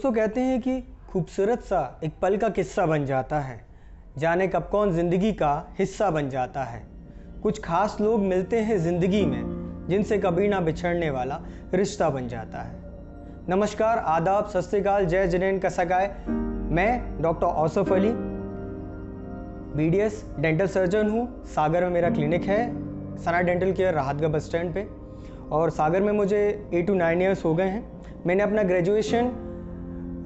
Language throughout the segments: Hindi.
दोस्तों कहते हैं कि खूबसूरत सा एक पल का किस्सा बन जाता है, जाने कब कौन ज़िंदगी का हिस्सा बन जाता है। कुछ खास लोग मिलते हैं ज़िंदगी में, जिनसे कभी ना बिछड़ने वाला रिश्ता बन जाता है। नमस्कार, आदाब, सत श्री अकाल, जय जिनेन कसगाय। मैं doctor Ausaf Ali, BDS dental surgeon हूँ। सागर में मेरा क्लिनिक है, सना dental care, Rahatgarh bus stand पे। और सागर में मुझे 8 to 9 ईयर्स हो गए हैं। मैंने अपना ग्रेजुएशन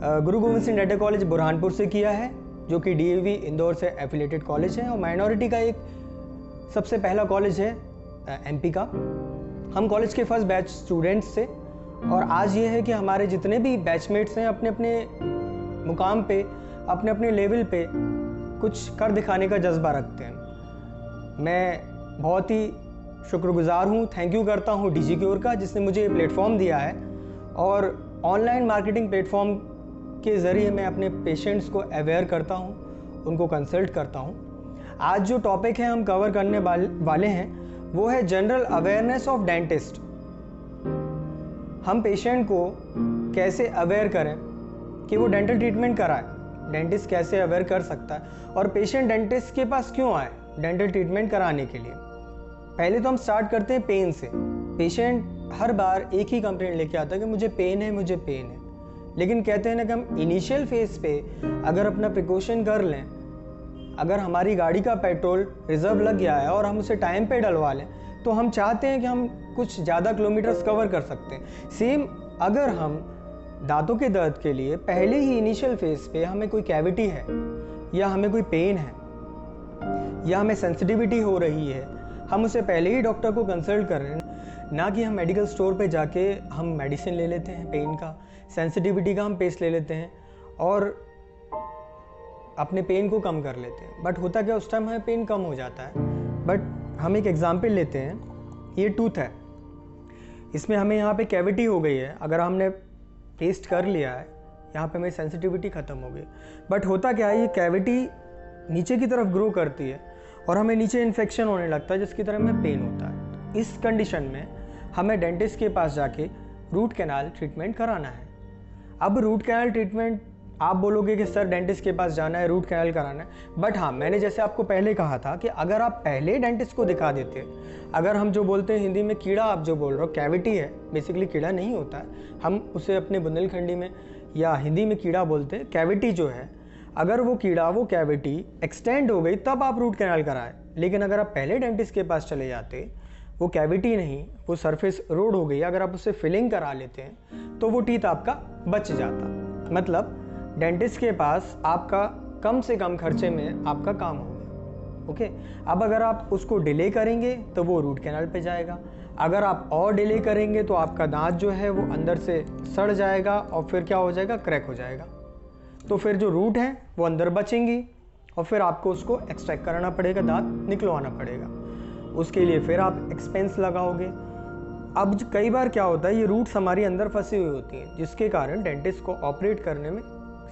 गुरु गोविंद सिंह डेंटल कॉलेज बुरहानपुर से किया है, जो कि DAV इंदौर से एफिलेटेड कॉलेज है और माइनॉरिटी का एक सबसे पहला कॉलेज है MP का। हम कॉलेज के फर्स्ट बैच स्टूडेंट्स थे और आज ये है कि हमारे जितने भी बैचमेट्स हैं अपने अपने मुकाम पे, अपने अपने लेवल पे कुछ कर दिखाने का जज्बा रखते हैं। मैं बहुत ही शुक्रगुजार हूँ, थैंक यू करता हूँ DigiCure का, जिसने मुझे ये प्लेटफॉर्म दिया है। और ऑनलाइन मार्केटिंग प्लेटफॉर्म के ज़रिए मैं अपने पेशेंट्स को अवेयर करता हूँ, उनको कंसल्ट करता हूँ। आज जो टॉपिक है हम कवर करने वाले हैं वो है जनरल अवेयरनेस ऑफ डेंटिस्ट। हम पेशेंट को कैसे अवेयर करें कि वो डेंटल ट्रीटमेंट कराए, डेंटिस्ट कैसे अवेयर कर सकता है और पेशेंट डेंटिस्ट के पास क्यों आए डेंटल ट्रीटमेंट कराने के लिए। पहले तो हम स्टार्ट करते हैं पेन से। पेशेंट हर बार एक ही कंप्लेंट लेके आता है कि मुझे पेन है, मुझे पेन है। लेकिन कहते हैं ना कि हम इनिशियल फेज पे अगर अपना प्रिकॉशन कर लें, अगर हमारी गाड़ी का पेट्रोल रिजर्व लग गया है और हम उसे टाइम पे डलवा लें, तो हम चाहते हैं कि हम कुछ ज़्यादा किलोमीटर्स कवर कर सकते हैं। सेम अगर हम दांतों के दर्द के लिए पहले ही इनिशियल फेज पे हमें कोई कैविटी है या हमें कोई पेन है या हमें सेंसिटिविटी हो रही है, हम उसे पहले ही डॉक्टर को कंसल्ट कर रहे हैं, ना कि हम मेडिकल स्टोर पे जाके हम मेडिसिन ले लेते हैं पेन का, सेंसिटिविटी का हम पेस्ट ले लेते हैं और अपने पेन को कम कर लेते हैं। बट होता क्या, उस टाइम हमें पेन कम हो जाता है। बट हम एक एग्जांपल लेते हैं, ये टूथ है, इसमें हमें यहाँ पे कैविटी हो गई है, अगर हमने पेस्ट कर लिया है यहाँ पे हमें सेंसिटिविटी ख़त्म हो गई। बट होता क्या है, ये कैविटी नीचे की तरफ ग्रो करती है और हमें नीचे इन्फेक्शन होने लगता है, जिसकी तरह हमें पेन होता है। इस कंडीशन में हमें डेंटिस्ट के पास जाके रूट कैनाल ट्रीटमेंट कराना है। अब रूट कैनाल ट्रीटमेंट आप बोलोगे कि सर डेंटिस्ट के पास जाना है, रूट कैनाल कराना है, बट हाँ, मैंने जैसे आपको पहले कहा था कि अगर आप पहले डेंटिस्ट को दिखा देते, अगर हम जो बोलते हैं हिंदी में कीड़ा, आप जो बोल रहे हो कैविटी है, बेसिकली कीड़ा नहीं होता है, हम उसे अपने बुंदेलखंडी में या हिंदी में कीड़ा बोलते हैं। कैविटी जो है, अगर वो कीड़ा, वो कैविटी एक्सटेंड हो गई तब आप रूट कैनाल कराएं। लेकिन अगर आप पहले डेंटिस्ट के पास चले जाते, वो कैविटी नहीं, वो सरफेस रोड हो गई, अगर आप उससे फिलिंग करा लेते हैं तो वो टीथ आपका बच जाता। मतलब डेंटिस्ट के पास आपका कम से कम खर्चे में आपका काम हो गया। ओके, अब अगर आप उसको डिले करेंगे तो वो रूट कैनाल पे जाएगा। अगर आप और डिले करेंगे तो आपका दांत जो है वो अंदर से सड़ जाएगा और फिर क्या हो जाएगा, क्रैक हो जाएगा। तो फिर जो रूट है वो अंदर बचेंगी और फिर आपको उसको एक्सट्रैक्ट कराना पड़ेगा, दांत निकलवाना पड़ेगा। उसके लिए फिर आप एक्सपेंस लगाओगे। अब कई बार क्या होता है, ये रूट्स हमारी अंदर फंसी हुई होती हैं, जिसके कारण डेंटिस्ट को ऑपरेट करने में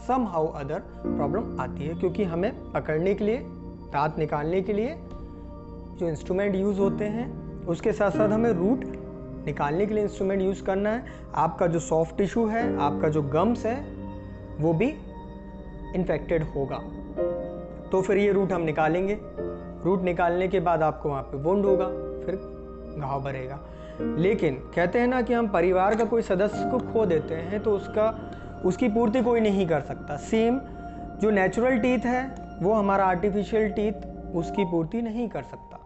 सम हाउ अदर प्रॉब्लम आती है, क्योंकि हमें पकड़ने के लिए, दांत निकालने के लिए जो इंस्ट्रूमेंट यूज़ होते हैं, उसके साथ साथ हमें रूट निकालने के लिए इंस्ट्रूमेंट यूज़ करना है। आपका जो सॉफ्ट टिश्यू है, आपका जो गम्स है, वो भी इन्फेक्टेड होगा। तो फिर ये रूट हम निकालेंगे। रूट निकालने के बाद आपको वहाँ पे वुंड होगा, फिर घाव भरेगा। लेकिन कहते हैं ना कि हम परिवार का कोई सदस्य को खो देते हैं तो उसकी पूर्ति कोई नहीं कर सकता। सेम जो नेचुरल टीथ है वो हमारा आर्टिफिशियल टीथ उसकी पूर्ति नहीं कर सकता।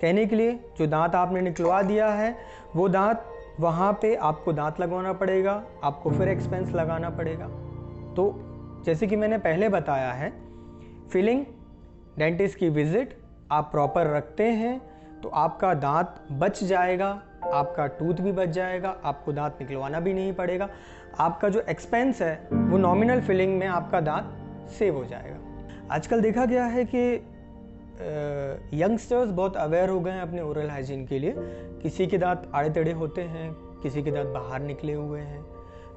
कहने के लिए जो दांत आपने निकलवा दिया है, वो दांत वहाँ पे आपको दांत लगवाना पड़ेगा, आपको फिर एक्सपेंस लगाना पड़ेगा। तो जैसे कि मैंने पहले बताया है, फिलिंग, डेंटिस्ट की विजिट आप प्रॉपर रखते हैं तो आपका दांत बच जाएगा, आपका टूथ भी बच जाएगा, आपको दांत निकलवाना भी नहीं पड़ेगा। आपका जो एक्सपेंस है वो नॉमिनल फिलिंग में आपका दांत सेव हो जाएगा। आजकल देखा गया है कि यंगस्टर्स बहुत अवेयर हो गए हैं अपने ओरल हाइजीन के लिए। किसी के दांत आड़े टेढ़े होते हैं, किसी के दांत बाहर निकले हुए हैं।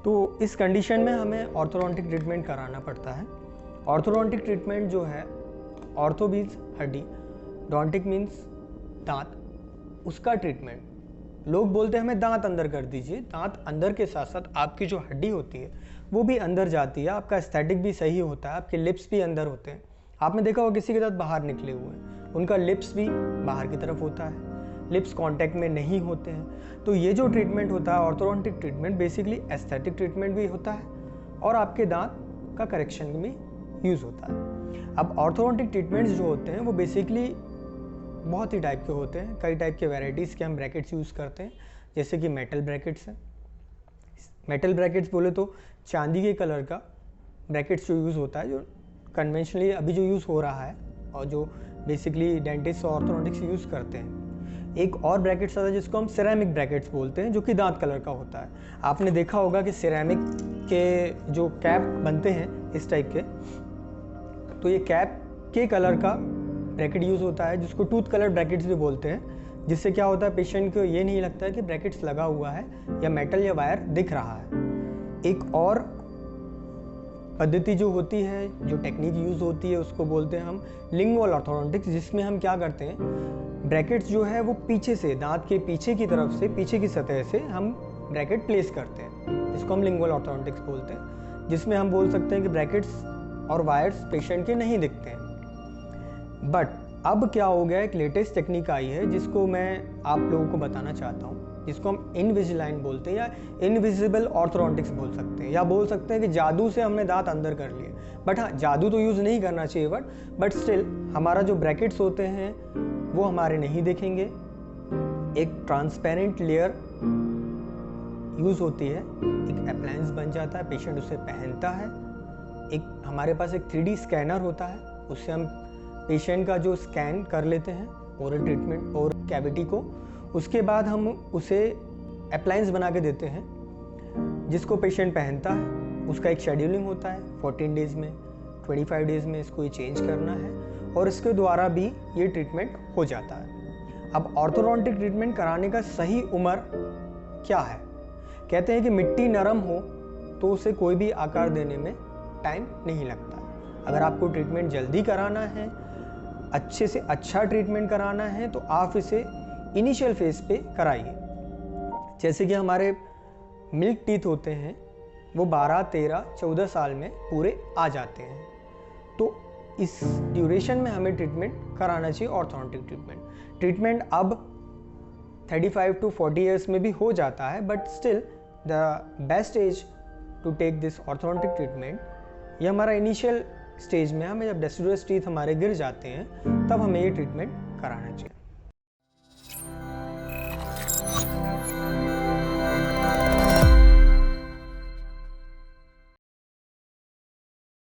तो इस कंडीशन में हमें ऑर्थोडोंटिक ट्रीटमेंट कराना पड़ता है। ऑर्थोडोंटिक ट्रीटमेंट जो है, ऑर्थो मीन्स हड्डी, डोंटिक मीन्स दांत, उसका ट्रीटमेंट लोग बोलते हैं हमें दांत अंदर कर दीजिए। दांत अंदर के साथ साथ आपकी जो हड्डी होती है वो भी अंदर जाती है, आपका एस्थेटिक भी सही होता है, आपके लिप्स भी अंदर होते हैं। आपने देखा होगा किसी के दांत बाहर निकले हुए हैं, उनका लिप्स भी बाहर की तरफ होता है, लिप्स कांटेक्ट में नहीं होते हैं। तो ये जो ट्रीटमेंट होता है orthodontic treatment, basically aesthetic treatment भी होता है और आपके दांत का करेक्शन में भी यूज़ होता है। अब ऑर्थोडोंटिक ट्रीटमेंट्स जो होते हैं वो बेसिकली बहुत ही टाइप के होते हैं। कई टाइप के वैराइटीज़ के हम ब्रैकेट्स यूज़ करते हैं, जैसे कि मेटल ब्रैकेट्स हैं। मेटल ब्रैकेट्स बोले तो चांदी के कलर का ब्रैकेट्स जो यूज़ होता है, जो कन्वेंशनली अभी जो यूज़ हो रहा है और जो बेसिकली डेंटिस्ट और ऑर्थोडोंटिक्स यूज़ करते हैं। एक और ब्रैकेट्स आता है जिसको हम सिरेमिक ब्रैकेट्स बोलते हैं, जो कि दांत कलर का होता है। आपने देखा होगा कि सिरेमिक के जो कैप बनते हैं इस टाइप के, तो ये कैप के कलर का ब्रैकेट यूज़ होता है, जिसको टूथ कलर ब्रैकेट्स भी बोलते हैं। जिससे क्या होता है, पेशेंट को ये नहीं लगता है कि ब्रैकेट्स लगा हुआ है या मेटल या वायर दिख रहा है। एक और पद्धति जो होती है, जो टेक्निक यूज़ होती है, उसको बोलते हैं हम लिंगुअल ऑर्थोडोंटिक्स, जिसमें हम क्या करते हैं, ब्रैकेट्स जो है वो पीछे से, दांत के पीछे की तरफ से, पीछे की सतह से हम ब्रैकेट प्लेस करते हैं, जिसको हम लिंगुअल ऑर्थोडोंटिक्स बोलते हैं। जिसमें हम बोल सकते हैं कि ब्रैकेट्स और वायर्स पेशेंट के नहीं दिखते हैं। बट अब क्या हो गया, एक लेटेस्ट टेक्निक आई है जिसको मैं आप लोगों को बताना चाहता हूँ, जिसको हम इनविजिलाइन बोलते हैं या इनविजिबल ऑर्थोडोंटिक्स बोल सकते हैं, या बोल सकते हैं कि जादू से हमने दांत अंदर कर लिए। बट हाँ, जादू तो यूज़ नहीं करना चाहिए, बट स्टिल हमारा जो ब्रैकेट्स होते हैं वो हमारे नहीं दिखेंगे। एक ट्रांसपेरेंट लेयर यूज़ होती है, एक अप्लायंस बन जाता है, पेशेंट उसे पहनता है। एक हमारे पास एक 3D स्कैनर होता है, उससे हम पेशेंट का जो स्कैन कर लेते हैं ओरल ट्रीटमेंट और कैविटी को। उसके बाद हम उसे अप्लायंस बना के देते हैं, जिसको पेशेंट पहनता है। उसका एक शेड्यूलिंग होता है, 14 डेज़ में, 25 डेज़ में इसको ये चेंज करना है, और इसके द्वारा भी ये ट्रीटमेंट हो जाता है। अब ऑर्थोडोंटिक ट्रीटमेंट कराने का सही उम्र क्या है? कहते हैं कि मिट्टी नरम हो तो उसे कोई भी आकार देने में टाइम नहीं लगता। अगर आपको ट्रीटमेंट जल्दी कराना है, अच्छे से अच्छा ट्रीटमेंट कराना है, तो आप इसे इनिशियल फेज पे कराइए। जैसे कि हमारे मिल्क टीथ होते हैं, वो 12, 13, 14 साल में पूरे आ जाते हैं। तो इस ड्यूरेशन में हमें ट्रीटमेंट कराना चाहिए ऑर्थोडोंटिक ट्रीटमेंट। ट्रीटमेंट अब 35 to 40 ईयर्स में भी हो जाता है, but still the best age to take this orthodontic treatment, ये हमारा इनिशियल स्टेज में, हमें जब डेसिडुअस टीथ हमारे गिर जाते हैं तब हमें ये ट्रीटमेंट कराना चाहिए।